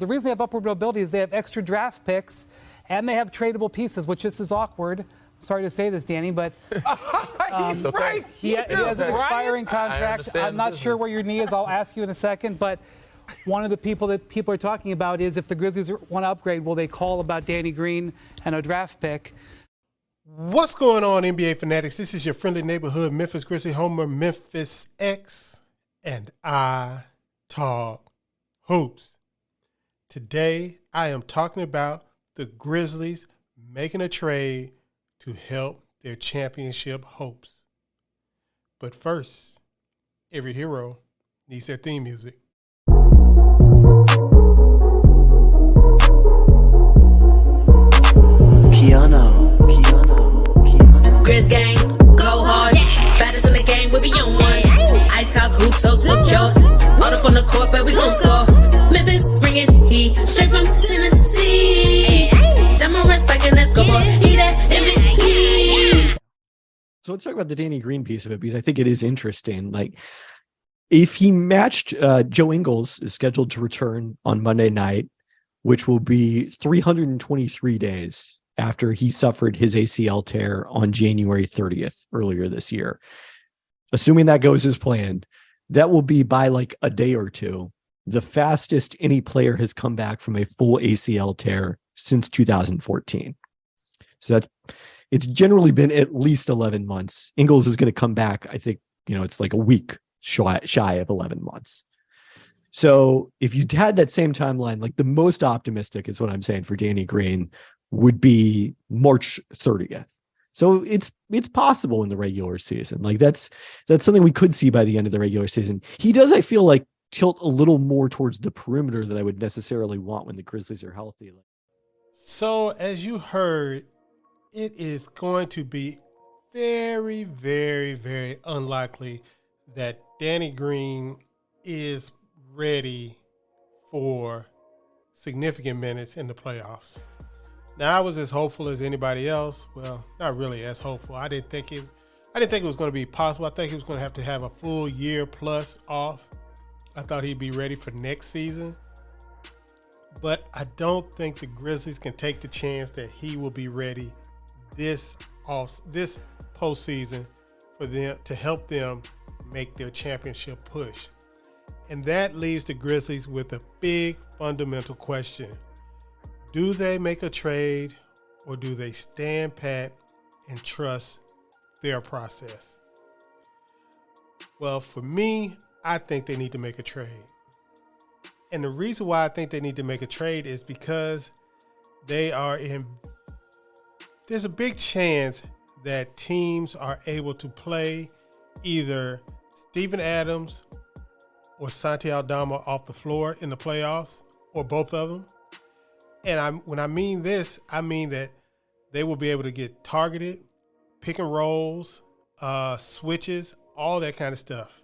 The reason they have upward mobility is they have extra draft picks and they have tradable pieces, which is awkward. Sorry to say this, Danny, but He's right he has an expiring contract. I'm not sure where your knee is. I'll ask you in a second. But one of the people that people are talking about is if the Grizzlies want to upgrade, will they call about Danny Green and a draft pick? What's going on, NBA fanatics? This is your friendly neighborhood Memphis Grizzlies homer, Memphis X, and I talk hoops. Today, I am talking about the Grizzlies making a trade to help their championship hopes. But first, every hero needs their theme music. KeyAno. Grizz gang, go hard. Yeah. Baddest in the game, we be on one. I talk hoops, so secure. All up on the court, but we gon' score. Memphis bringing heat straight from Tennessee. Demarant spiking, let's go. He that MVP. So let's talk about the Danny Green piece of it, because I think it is interesting. Like, if he matched Joe Ingles is scheduled to return on Monday night, which will be 323 days after he suffered his ACL tear on January 30th earlier this year. Assuming that goes as planned, that will be by like a day or two, the fastest any player has come back from a full ACL tear since 2014. So it's generally been at least 11 months. Ingles is going to come back. I think, it's like a week shy of 11 months. So if you had that same timeline, like the most optimistic is what I'm saying for Danny Green would be March 30th. So it's possible in the regular season. Like that's something we could see by the end of the regular season. He does, I feel like, tilt a little more towards the perimeter than I would necessarily want when the Grizzlies are healthy. So as you heard, it is going to be very, very, very unlikely that Danny Green is ready for significant minutes in the playoffs. Now, I was as hopeful as anybody else. Well, not really as hopeful. I didn't think it was going to be possible. I think he was going to have a full year plus off. I thought he'd be ready for next season. But I don't think the Grizzlies can take the chance that he will be ready this postseason for them to help them make their championship push. And that leaves the Grizzlies with a big fundamental question. Do they make a trade, or do they stand pat and trust their process? Well, for me, I think they need to make a trade. And the reason why I think they need to make a trade is because there's a big chance that teams are able to play either Steven Adams or Santi Aldama off the floor in the playoffs, or both of them. And when I mean this, I mean that they will be able to get targeted, pick and rolls, switches, all that kind of stuff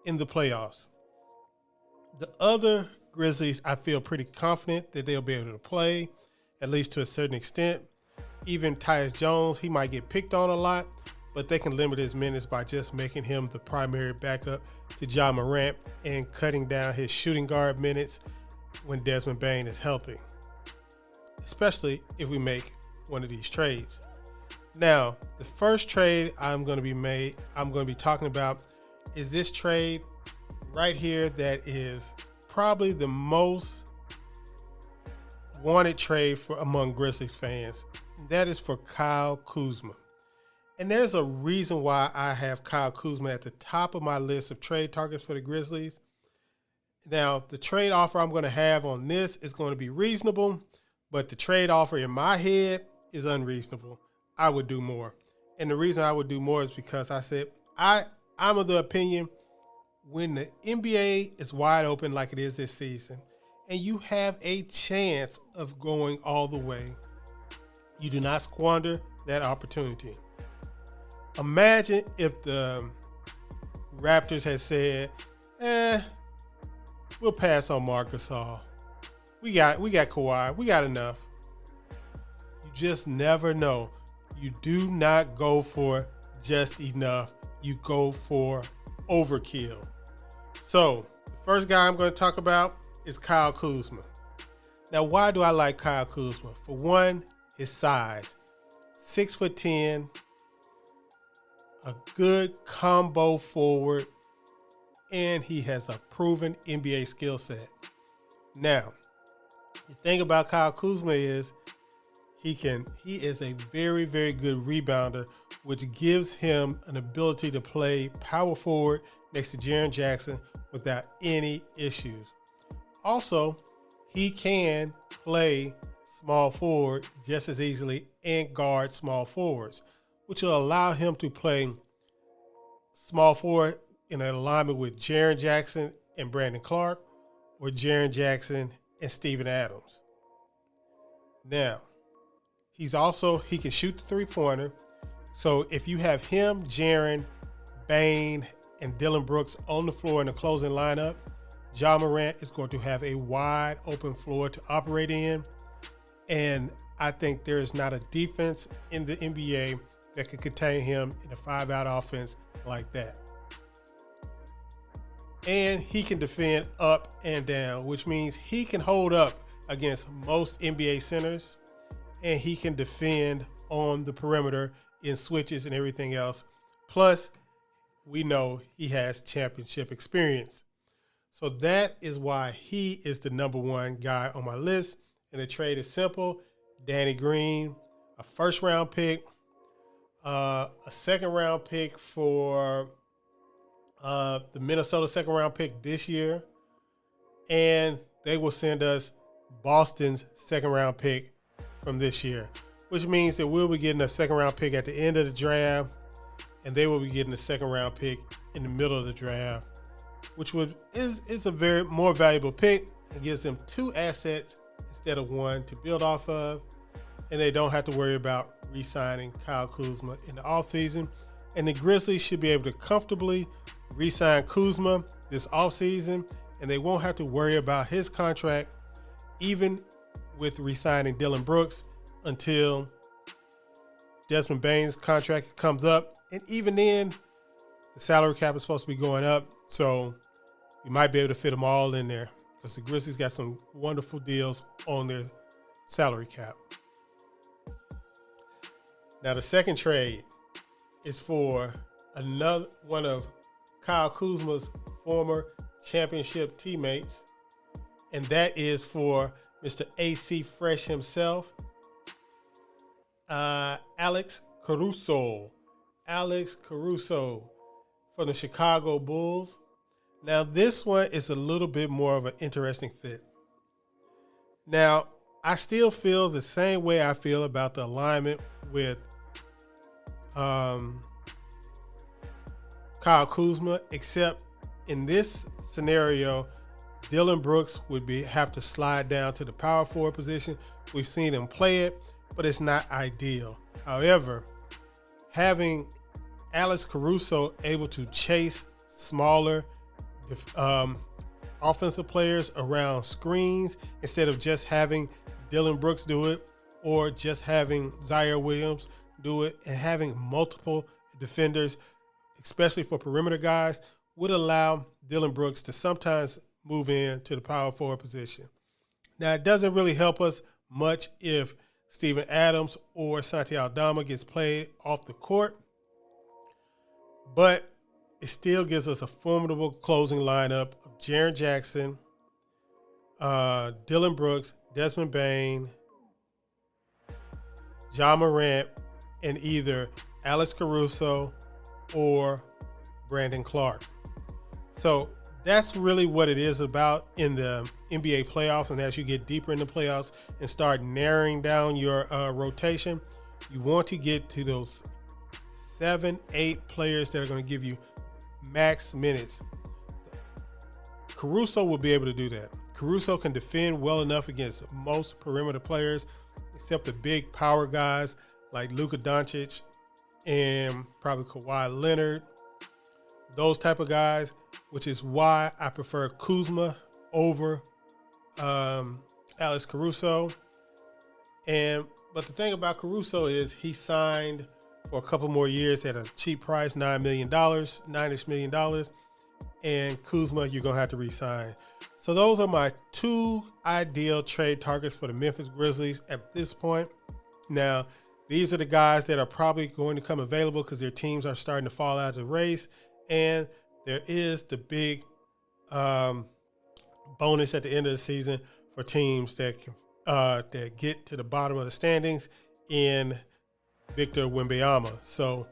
in the playoffs. The other Grizzlies, I feel pretty confident that they'll be able to play, at least to a certain extent. Even Tyus Jones, he might get picked on a lot, but they can limit his minutes by just making him the primary backup to Ja Morant and cutting down his shooting guard minutes when Desmond Bane is healthy, especially if we make one of these trades. Now, the first trade I'm going to be talking about is this trade right here that is probably the most wanted trade among Grizzlies fans. That is for Kyle Kuzma. And there's a reason why I have Kyle Kuzma at the top of my list of trade targets for the Grizzlies. Now, the trade offer I'm going to have on this is going to be reasonable, but the trade offer in my head is unreasonable. I would do more. And the reason I would do more is because I said I'm of the opinion when the NBA is wide open like it is this season, and you have a chance of going all the way, you do not squander that opportunity. Imagine if the Raptors had said, we'll pass on Marc Gasol. We got Kawhi. We got enough. You just never know. You do not go for just enough. You go for overkill. So the first guy I'm going to talk about is Kyle Kuzma. Now, why do I like Kyle Kuzma? For one, his size. 6'10", a good combo forward, and he has a proven NBA skill set. Now, the thing about Kyle Kuzma is he is a very, very good rebounder, which gives him an ability to play power forward next to Jaren Jackson without any issues. Also, he can play small forward just as easily and guard small forwards, which will allow him to play small forward in an alignment with Jaren Jackson and Brandon Clark, or Jaren Jackson and Steven Adams. Now, he can shoot the three-pointer. So if you have him, Jaren, Bane, and Dillon Brooks on the floor in the closing lineup, Ja Morant is going to have a wide open floor to operate in. And I think there is not a defense in the NBA that could contain him in a 5-out offense like that. And he can defend up and down, which means he can hold up against most NBA centers, and he can defend on the perimeter in switches and everything else. Plus, we know he has championship experience. So that is why he is the number one guy on my list. And the trade is simple. Danny Green, a first-round pick, a second-round pick for the Minnesota second-round pick this year, and they will send us Boston's second-round pick from this year, which means that we'll be getting a second-round pick at the end of the draft, and they will be getting a second-round pick in the middle of the draft, which is a very more valuable pick and gives them 2 assets instead of 1 to build off of, and they don't have to worry about re-signing Kyle Kuzma in the offseason. And the Grizzlies should be able to comfortably re-sign Kuzma this offseason, and they won't have to worry about his contract, even with re-signing Dillon Brooks, until Desmond Bane's contract comes up. And even then, the salary cap is supposed to be going up, so you might be able to fit them all in there because the Grizzlies got some wonderful deals on their salary cap. Now, the second trade is for another one of Kyle Kuzma's former championship teammates, and that is for Mr. AC Fresh himself, Alex Caruso. Alex Caruso from the Chicago Bulls. Now, this one is a little bit more of an interesting fit. Now, I still feel the same way I feel about the alignment with Kyle Kuzma, except in this scenario, Dillon Brooks would have to slide down to the power forward position. We've seen him play it, but it's not ideal. However, having Alex Caruso able to chase smaller offensive players around screens instead of just having Dillon Brooks do it or just having Zaire Williams do it, and having multiple defenders, especially for perimeter guys, would allow Dillon Brooks to sometimes move in to the power forward position. Now, it doesn't really help us much if Steven Adams or Santi Aldama gets played off the court, but it still gives us a formidable closing lineup of Jaren Jackson, Dillon Brooks, Desmond Bane, Ja Morant, and either Alex Caruso or Brandon Clark. So that's really what it is about in the NBA playoffs. And as you get deeper in the playoffs and start narrowing down your rotation, you want to get to those 7-8 players that are going to give you max minutes. Caruso will be able to do that. Caruso can defend well enough against most perimeter players, except the big power guys like Luka Doncic and probably Kawhi Leonard, those type of guys, which is why I prefer Kuzma over Alex Caruso. But the thing about Caruso is he signed for a couple more years at a cheap price, $9 million, $9-ish million. And Kuzma, you're going to have to re-sign. So those are my 2 ideal trade targets for the Memphis Grizzlies at this point. Now, these are the guys that are probably going to come available because their teams are starting to fall out of the race. And there is the big bonus at the end of the season for teams that get to the bottom of the standings in Victor Wembanyama. So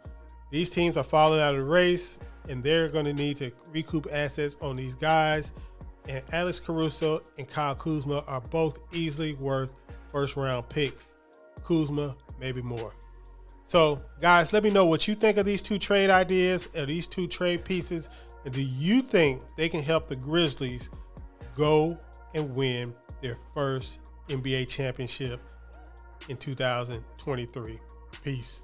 these teams are falling out of the race, and they're going to need to recoup assets on these guys. And Alex Caruso and Kyle Kuzma are both easily worth first-round picks. Kuzma, maybe more. So, guys, let me know what you think of these 2 trade ideas or these 2 trade pieces. And do you think they can help the Grizzlies go and win their first NBA championship in 2023? Peace.